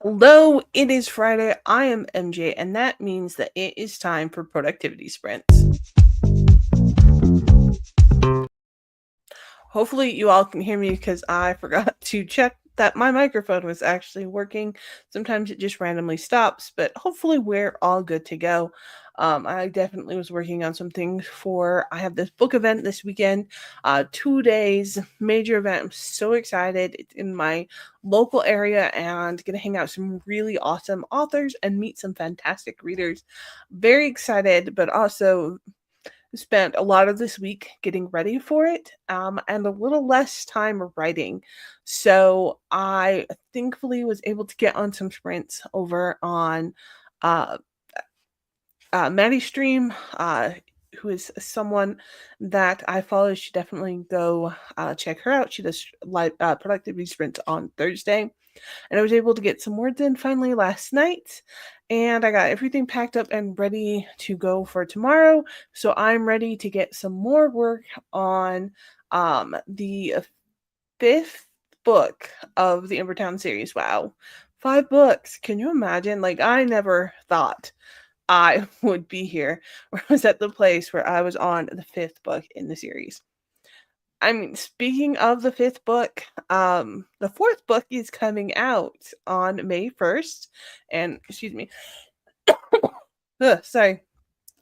Although it is Friday, I am MJ, and that means that it is time for productivity sprints. Hopefully, you all can hear me because I forgot to check that my microphone was actually working. Sometimes it just randomly stops, but hopefully, we're all good to go. I definitely was working on some things for. I have this book event this weekend, 2 days, major event. I'm so excited. It's in my local area and gonna hang out with some really awesome authors and meet some fantastic readers. Very excited, but also spent a lot of this week getting ready for it, and a little less time writing. So I thankfully was able to get on some sprints over on uh, Maddie's stream, who is someone that I follow. She definitely go check her out. She does live productivity sprints on Thursday, and I was able to get some words in finally last night. And I got everything packed up and ready to go for tomorrow. So I'm ready to get some more work on the fifth book of the Embertown series. Wow. 5 books. Can you imagine? Like, I never thought I would be here, where I was at the place where I was on the fifth book in the series. I mean, speaking of the fifth book, the fourth book is coming out on May 1st. And excuse me, sorry.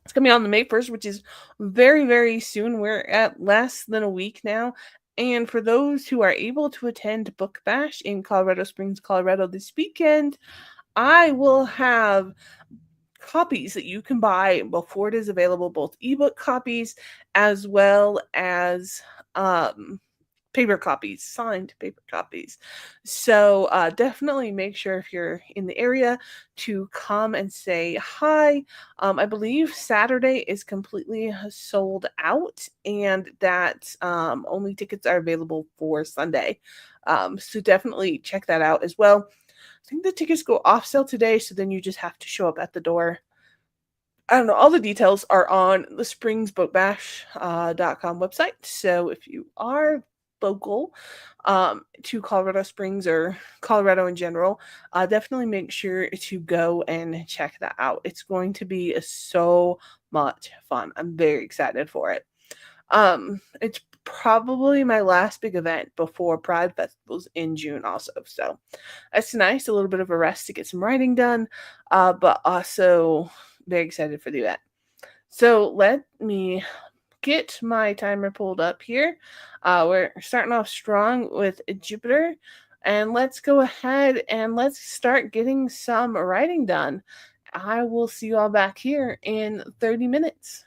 It's coming out on the May 1st, which is very, very soon. We're at less than a week now. And for those who are able to attend Book Bash in Colorado Springs, Colorado this weekend, I will have copies that you can buy before it is available, both ebook copies as well as um, paper copies, signed paper copies. So definitely make sure if you're in the area to come and say hi. I believe Saturday is completely sold out, and that only tickets are available for Sunday. So definitely check that out as well. I think the tickets go off sale today, so then you just have to show up at the door. I don't know. All the details are on the springsboatbash.com website. So if you are local to Colorado Springs or Colorado in general, definitely make sure to go and check that out. It's going to be so much fun. I'm very excited for it. It's probably my last big event before Pride Festivals in June, also. So it's nice, a little bit of a rest to get some writing done, but also very excited for the event. So let me get my timer pulled up here. We're starting off strong with Jupiter, and let's go ahead and let's start getting some writing done. I will see you all back here in 30 minutes.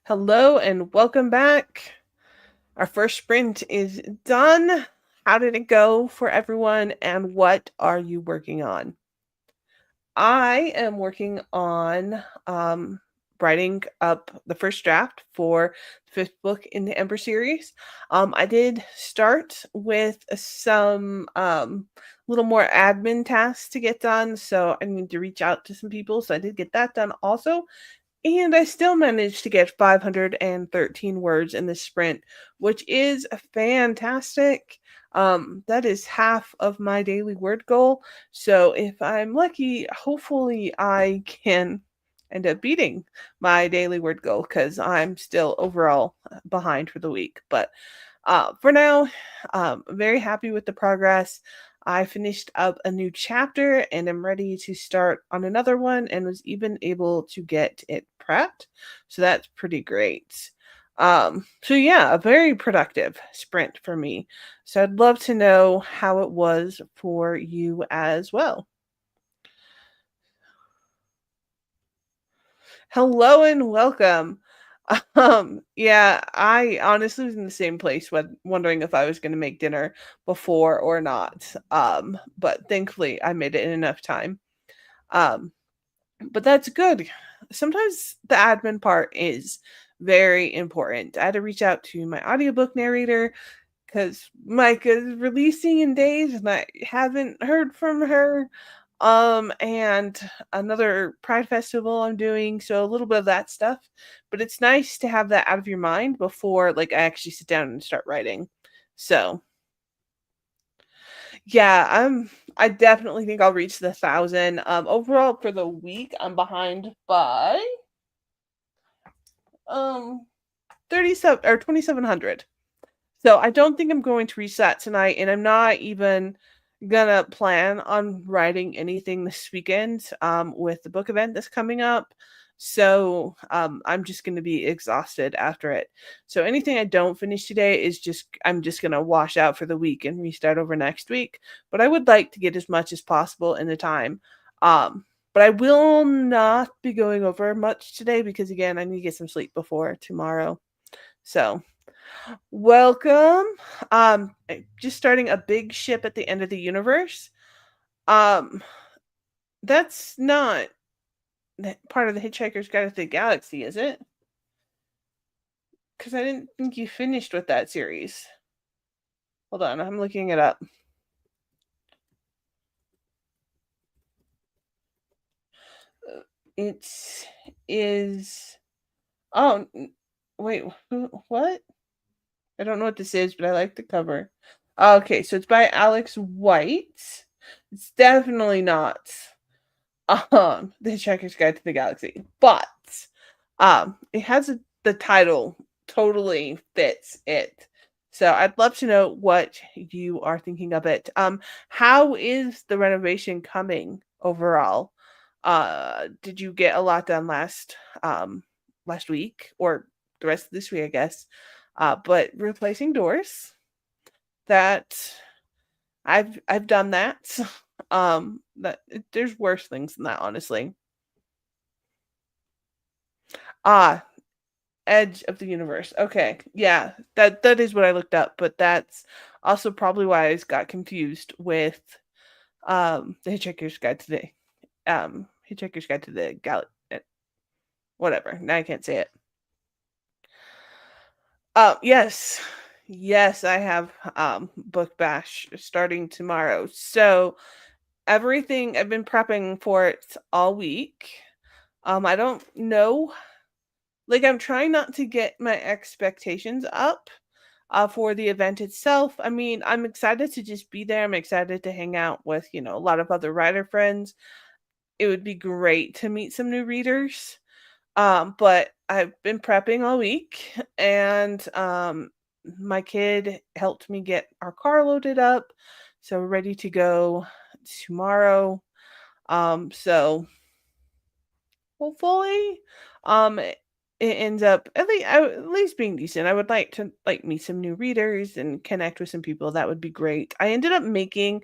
Hello and welcome back. Our first sprint is done. How did it go for everyone and what are you working on? I am working on writing up the first draft for the fifth book in the Ember series. I did start with some little more admin tasks to get done, so I need to reach out to some people. So I did get that done also. And I still managed to get 513 words in this sprint, which is fantastic. That is half of my daily word goal. So if I'm lucky, hopefully I can end up beating my daily word goal because I'm still overall behind for the week. But for now, I'm very happy with the progress. I finished up a new chapter and am ready to start on another one and was even able to get it prepped. So that's pretty great. So yeah, a very productive sprint for me. So I'd love to know how it was for you as well. Hello and welcome. Yeah, I honestly was in the same place when wondering if I was going to make dinner before or not. But thankfully I made it in enough time. Um, but that's good. Sometimes the admin part is very important. I had to reach out to my audiobook narrator because Micah is releasing in days and I haven't heard from her. And another Pride Festival I'm doing, so a little bit of that stuff. But it's nice to have that out of your mind before like I actually sit down and start writing. So yeah, I definitely think I'll reach the 1,000. Overall for the week, I'm behind by um 37 or 2,700. So I don't think I'm going to reach that tonight, and I'm not even gonna plan on writing anything this weekend with the book event that's coming up. So I'm just gonna be exhausted after it. So anything I don't finish today is just I'm just gonna wash out for the week and restart over next week. But I would like to get as much as possible in the time. But I will not be going over much today because again I need to get some sleep before tomorrow. So welcome. Just starting a big ship at the end of the universe. Um, that's not part of the Hitchhiker's Guide to the Galaxy, is it? Because I didn't think you finished with that series. Hold on, I'm looking it up. It is. Oh, wait. What? I don't know what this is, but I like the cover. Okay, so it's by Alex White. It's definitely not The Hitchhiker's Guide to the Galaxy, but it has the title totally fits it. So I'd love to know what you are thinking of it. How is the renovation coming overall? Did you get a lot done last week or the rest of this week, I guess? But replacing doors, that I've done that. That there's worse things than that, honestly. Ah, Edge of the Universe. Okay. Yeah, that is what I looked up, but that's also probably why I got confused with the Hitchhiker's Guide to the Gal whatever. Now I can't say it. Yes. Yes, I have Book Bash starting tomorrow. So everything I've been prepping for it all week. I don't know. Like I'm trying not to get my expectations up for the event itself. I mean, I'm excited to just be there. I'm excited to hang out with, a lot of other writer friends. It would be great to meet some new readers. But I've been prepping all week and my kid helped me get our car loaded up. So we're ready to go tomorrow. So hopefully, um, it ends up at least being decent. I would like to like meet some new readers and connect with some people. That would be great. I ended up making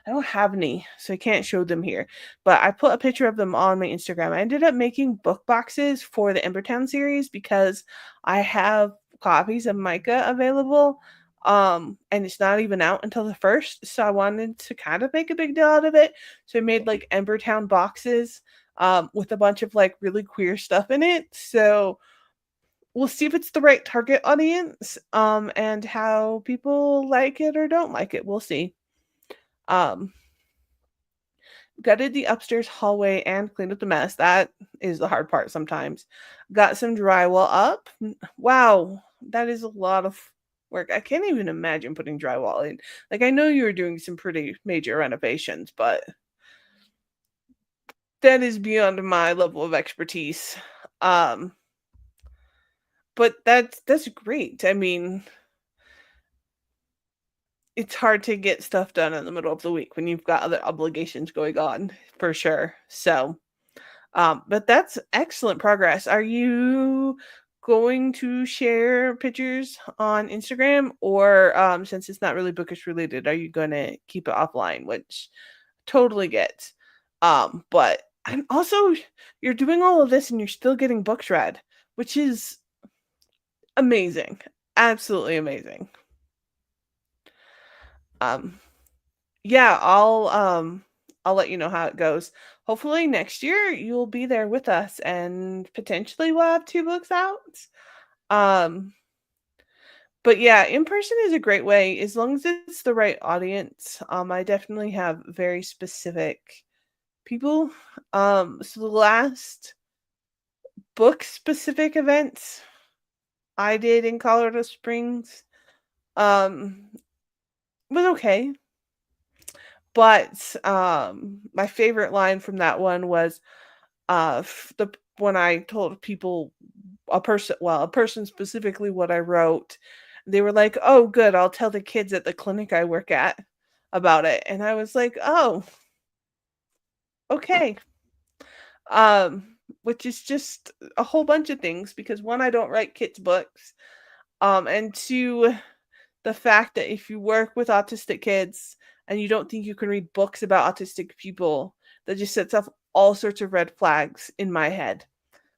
I don't have any, so I can't show them here, but I put a picture of them on my Instagram. I ended up making book boxes for the Embertown series because I have copies of Micah available. And it's not even out until the first, so I wanted to kind of make a big deal out of it. So I made like Embertown boxes with a bunch of like really queer stuff in it. So we'll see if it's the right target audience, and how people like it or don't like it. We'll see. Um, Gutted the upstairs hallway and cleaned up the mess. That is the hard part sometimes. Got some drywall up. Wow, that is a lot of work. I can't even imagine putting drywall in. Like, I know you were doing some pretty major renovations, but that is beyond my level of expertise. Um, but that's great. I mean, it's hard to get stuff done in the middle of the week when you've got other obligations going on, for sure. So, but that's excellent progress. Are you going to share pictures on Instagram, or since it's not really bookish related, are you going to keep it offline, which totally get. But I'm also you're doing all of this and you're still getting books read, which is amazing. Absolutely amazing. Um yeah, I'll let you know how it goes. Hopefully next year you'll be there with us and potentially we'll have 2 books out. Um but yeah, in person is a great way as long as it's the right audience. I definitely have very specific people. So the last book specific events I did in Colorado Springs um was okay. But my favorite line from that one was the when I told people a person specifically what I wrote, they were like, "Oh, good, I'll tell the kids at the clinic I work at about it." And I was like, "Oh, okay." Which is just a whole bunch of things because one, I don't write kids books. And two, the fact that if you work with autistic kids and you don't think you can read books about autistic people, that just sets off all sorts of red flags in my head.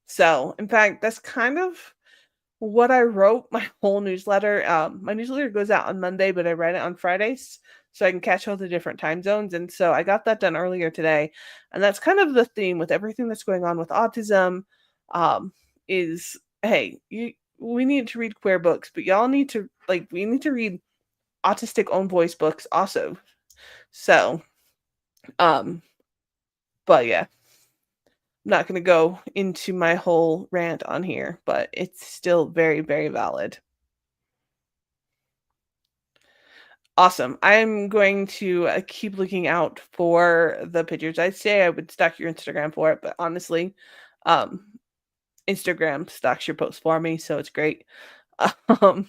So, in fact, that's kind of what I wrote my whole newsletter. My newsletter goes out on Monday, but I write it on Fridays so I can catch all the different time zones. And so I got that done earlier today. And that's kind of the theme with everything that's going on with autism. Is hey, we need to read queer books, but y'all need to we need to read autistic own voice books also. So, um, but yeah, I'm not gonna go into my whole rant on here, but it's still very, very valid. Awesome. I'm going to keep looking out for the pictures. I'd say I would stalk your Instagram for it, but honestly, um, Instagram stalks your posts for me, so it's great. Um,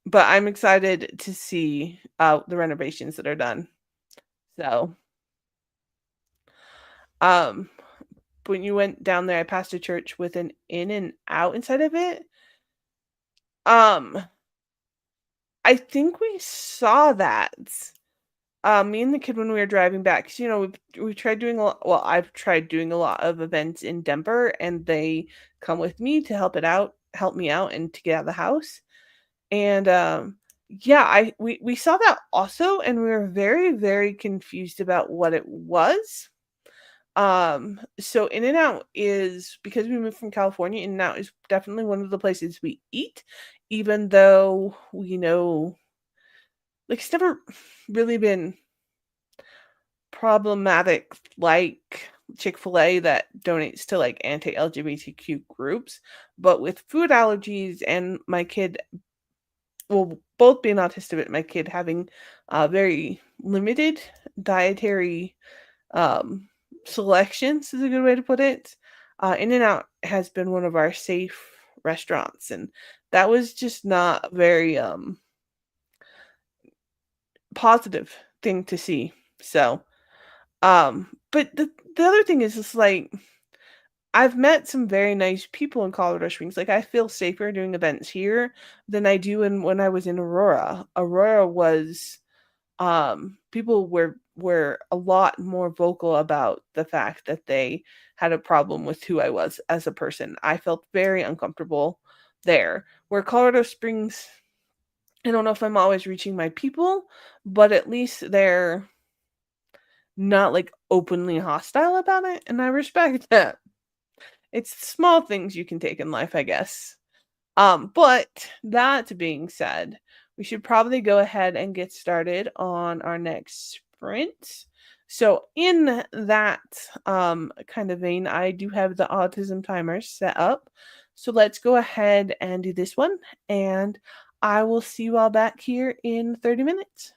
but I'm excited to see the renovations that are done. So, um, when you went down there, I passed a church with an in and out inside of it. Um, I think we saw that. Me and the kid when we were driving back, 'cause, we tried doing a lot. Well, I've tried doing a lot of events in Denver, and they come with me to help me out, and to get out of the house. And yeah, I we saw that also, and we were very very confused about what it was. So In and Out is because we moved from California, In and Out is definitely one of the places we eat, even though we know it's never really been problematic like Chick-fil-A that donates to like anti-LGBTQ groups. But with food allergies and my kid, well, both being autistic, but my kid having very limited dietary um, selections is a good way to put it. In and Out has been one of our safe restaurants, and that was just not a very positive thing to see. So, but the other thing is, I've met some very nice people in Colorado Springs. Like, I feel safer doing events here than I do in when I was in Aurora. Aurora was people were a lot more vocal about the fact that they had a problem with who I was as a person. I felt very uncomfortable there. Where Colorado Springs, I don't know if I'm always reaching my people, but at least they're not like openly hostile about it, and I respect that. It's small things you can take in life, I guess. But that being said, we should probably go ahead and get started on our next sprint. So, in that kind of vein, I do have the autism timer set up. So, let's go ahead and do this one, and I will see you all back here in 30 minutes.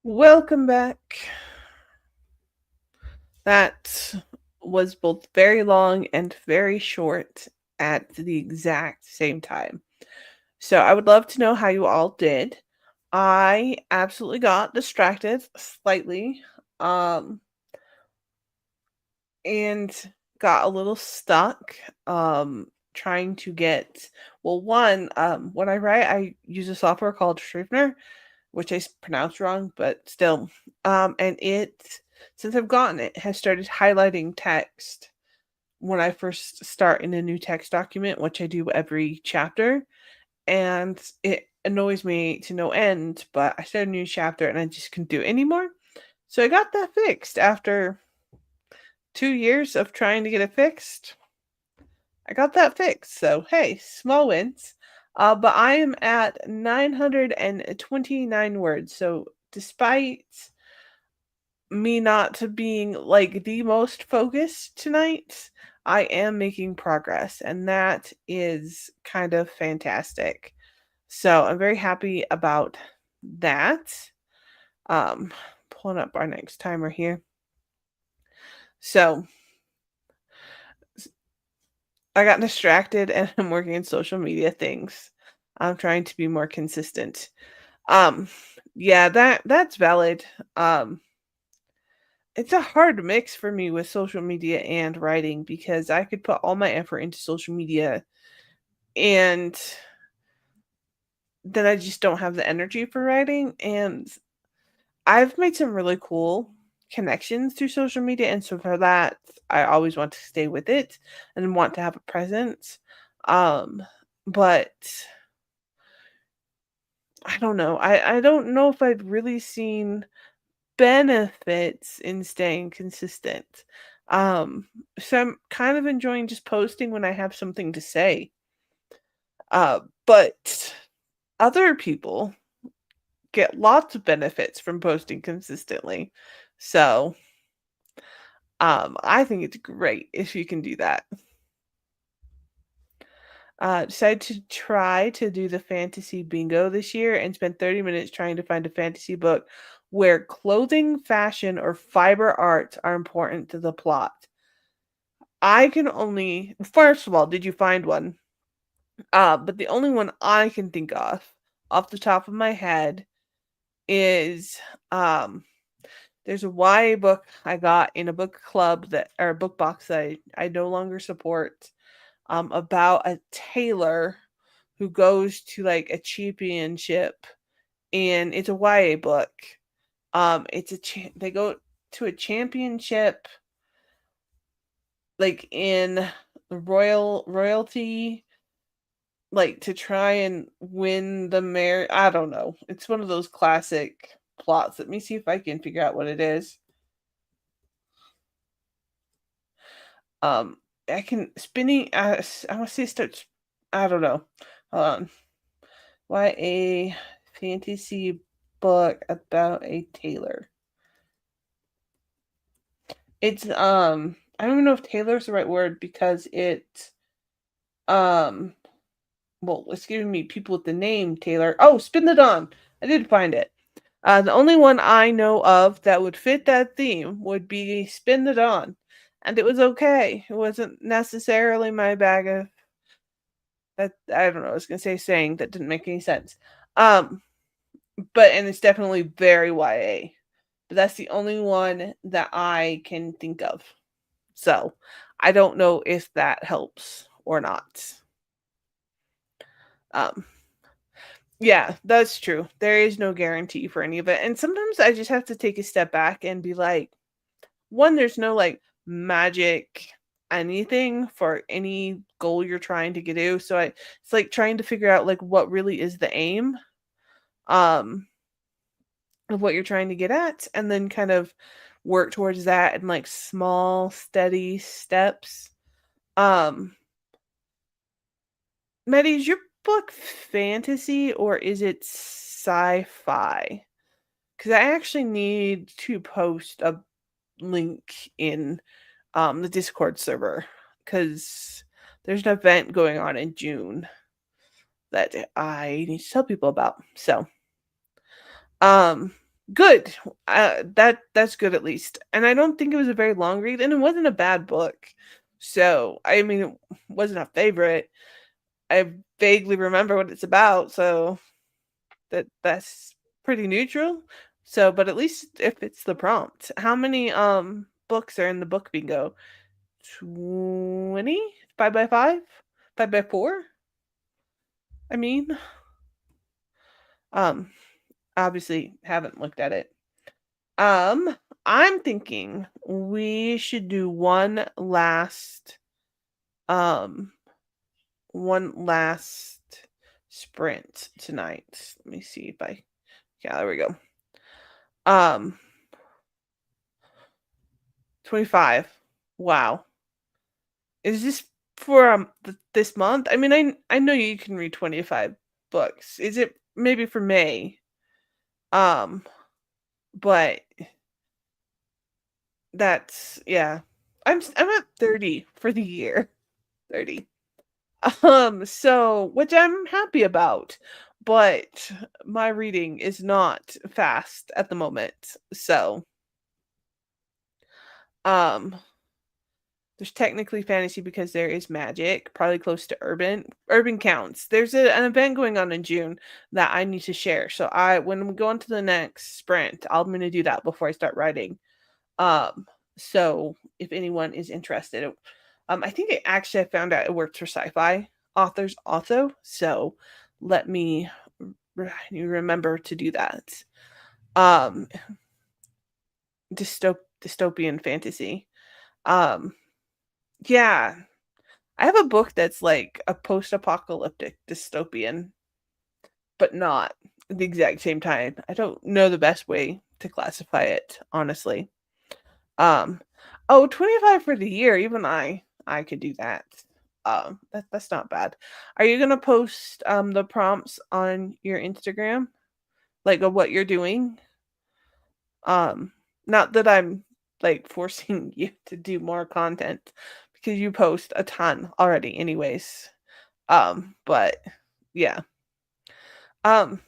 Welcome back. That was both very long and very short at the exact same time. So I would love to know how you all did. I absolutely got distracted slightly, um, and got a little stuck, trying to get well, one, when I write, I use a software called Scrivener, which I pronounced wrong, but still. And it, since I've gotten it, has started highlighting text when I first start in a new text document, which I do every chapter. And it annoys me to no end, but I started a new chapter and I just couldn't do it anymore. So I got that fixed after 2 years of trying to get it fixed. I got that fixed. So hey, small wins. But I am at 929 words. So despite me not being like the most focused tonight, I am making progress, and that is kind of fantastic. So I'm very happy about that. Um, Pulling up our next timer here. So I got distracted and I'm working in social media things. I'm trying to be more consistent. Um, yeah, that's valid. Um, it's a hard mix for me with social media and writing because I could put all my effort into social media and then I just don't have the energy for writing. And I've made some really cool connections through social media. And so for that, I always want to stay with it and want to have a presence. Um, but I don't know. I don't know if I've really seen benefits in staying consistent. So I'm kind of enjoying just posting when I have something to say. But other people get lots of benefits from posting consistently. So, I think it's great if you can do that. Decided to try to do the fantasy bingo this year and spent 30 minutes trying to find a fantasy book where clothing, fashion, or fiber arts are important to the plot. I can only first of all, did you find one? But the only one I can think of off the top of my head is um there's a YA book I got in a book club that or a book box that I no longer support about a tailor who goes to like a championship and it's a YA book. It's they go to a championship like in royalty like to try and win the mayor. I don't know. It's one of those classic plots. Let me see if I can figure out what it is. Um, I can spinning. I want to say starts. I don't know. Hold on. Why a fantasy book about a tailor? It's I don't even know if tailor is the right word because it um well it's giving me people with the name Taylor. Oh, Spin the Dawn. I did find it. The only one I know of that would fit that theme would be Spin the Dawn. And it was okay. It wasn't necessarily my bag of that I don't know, I was gonna say saying that didn't make any sense. Um, but and it's definitely very YA. But that's the only one that I can think of. So I don't know if that helps or not. Um, yeah, that's true. There is no guarantee for any of it. And sometimes I just have to take a step back and be like, one, there's no like magic anything for any goal you're trying to get to. So it's like trying to figure out like what really is the aim um of what you're trying to get at and then kind of work towards that in like small steady steps. Um Maddie, is your book fantasy or is it sci-fi? Because I actually need to post a link in the Discord server because there's an event going on in June that I need to tell people about. So, um, Good. That's good at least. And I don't think it was a very long read, and it wasn't a bad book. So, I mean, it wasn't a favorite. I vaguely remember what it's about, so that's pretty neutral. So, but at least if it's the prompt. How many books are in the book bingo? 20? 5 by 5? 5 by 4? I mean, um obviously haven't looked at it. Um, I'm thinking we should do um one last sprint tonight. Let me see if I yeah, there we go. Um 25. Wow. Is this for this month? I mean, I know you can read 25 books. Is it maybe for May? Um, but that's yeah. I'm at 30 for the year. 30. So which I'm happy about, but my reading is not fast at the moment. So, um there's technically fantasy because there is magic, probably close to urban. Urban counts. There's an event going on in June that I need to share. So I when we go on to the next sprint, I'm gonna do that before I start writing. Um, so if anyone is interested, I think I found out it works for sci-fi authors also. So let me remember to do that. Um, dystopian fantasy. Um, yeah, I have a book that's like a post-apocalyptic dystopian, but not at the exact same time. I don't know the best way to classify it, honestly. Um, oh, 25 for the year, even I could do that. That's not bad. Are you gonna post the prompts on your Instagram? Like of what you're doing? Um, not that I'm like forcing you to do more content because you post a ton already anyways. But yeah. Um,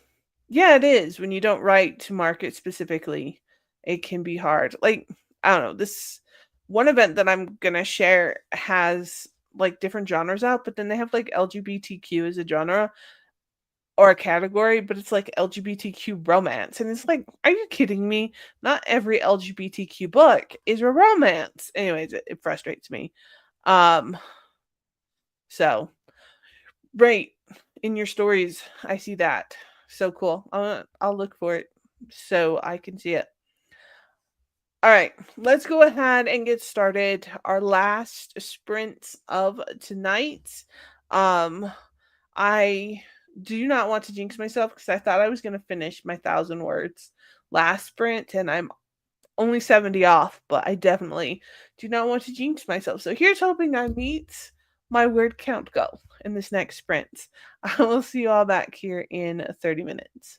yeah, it is. When you don't write to market specifically, it can be hard. Like, I don't know, this one event that I'm gonna share has like different genres out, but then they have like LGBTQ as a genre or a category, but it's like LGBTQ romance. And it's like, are you kidding me? Not every LGBTQ book is a romance. Anyways, it frustrates me. Um, so right in your stories, I see that. So cool. I'll look for it so I can see it. All right, let's go ahead and get started. Our last sprint of tonight. Um, I do not want to jinx myself because I thought I was going to finish my 1,000 words last sprint, and I'm only 70 off, but I definitely do not want to jinx myself. So here's hoping I meet my word count goal in this next sprint. I will see you all back here in 30 minutes.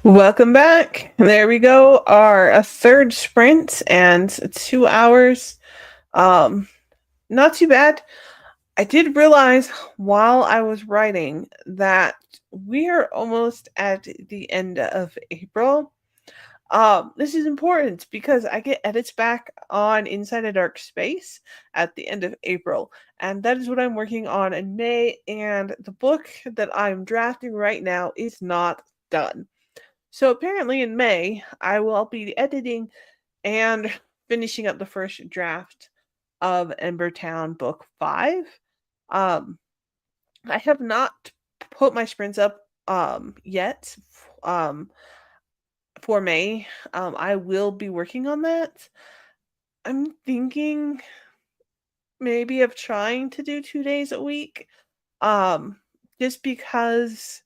Welcome back. There we go. Our a third sprint and 2 hours. Um, Not too bad. I did realize while I was writing that we are almost at the end of April. This is important because I get edits back on Inside a Dark Space at the end of April, and that is what I'm working on in May. And the book that I'm drafting right now is not done. So apparently in May, I will be editing and finishing up the first draft of Embertown Book 5. Um, I have not put my sprints up yet um, for May. I will be working on that. I'm thinking maybe of trying to do 2 days a week. Um, just because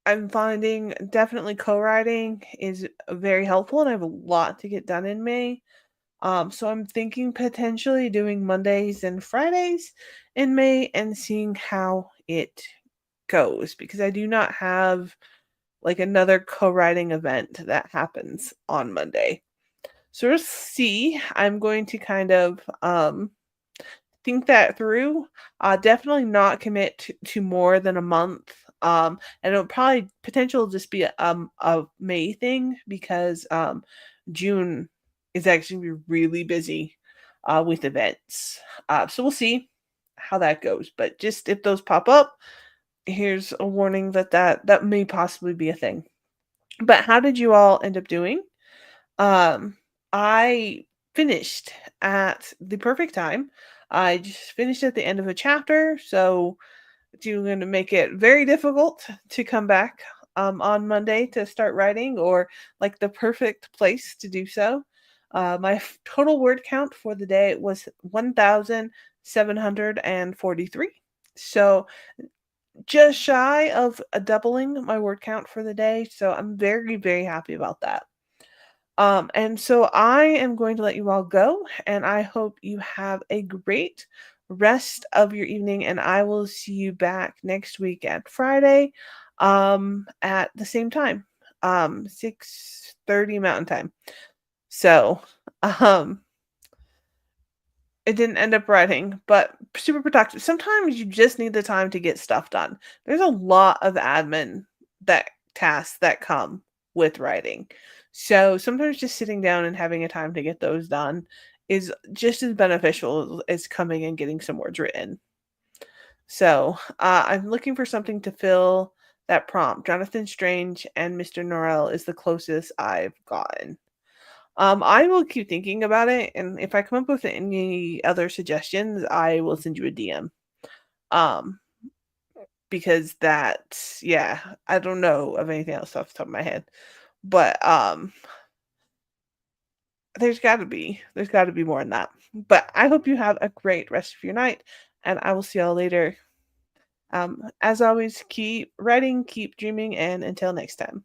I'm finding definitely co-writing is very helpful, and I have a lot to get done in May. So I'm thinking potentially doing Mondays and Fridays in May and seeing how it goes, because I do not have like another co-writing event that happens on Monday. So we'll see. I'm going to kind of think that through. Definitely not commit to more than a month. And it'll probably potential just be a May thing, because June is actually really busy with events. So we'll see how that goes. But just if those pop up, here's a warning that may possibly be a thing. But how did you all end up doing? Um, I finished at the perfect time. I just finished at the end of a chapter, so you're going to make it very difficult to come back on Monday to start writing, or like the perfect place to do so. My total word count for the day was 1,743. So just shy of a doubling my word count for the day. So I'm very, very happy about that. And so I am going to let you all go, and I hope you have a great rest of your evening, and I will see you back next week at Friday, at the same time, 6:30 Mountain Time. So, um, it didn't end up writing, but super productive. Sometimes you just need the time to get stuff done. There's a lot of admin that tasks that come with writing. So sometimes just sitting down and having a time to get those done is just as beneficial as coming and getting some words written. So I'm looking for something to fill that prompt. Jonathan Strange and Mr. Norrell is the closest I've gotten. I will keep thinking about it, and if I come up with any other suggestions, I will send you a DM. Um, because yeah, I don't know of anything else off the top of my head. But there's gotta be more than that. But I hope you have a great rest of your night, and I will see y'all later. As always, keep writing, keep dreaming, and until next time.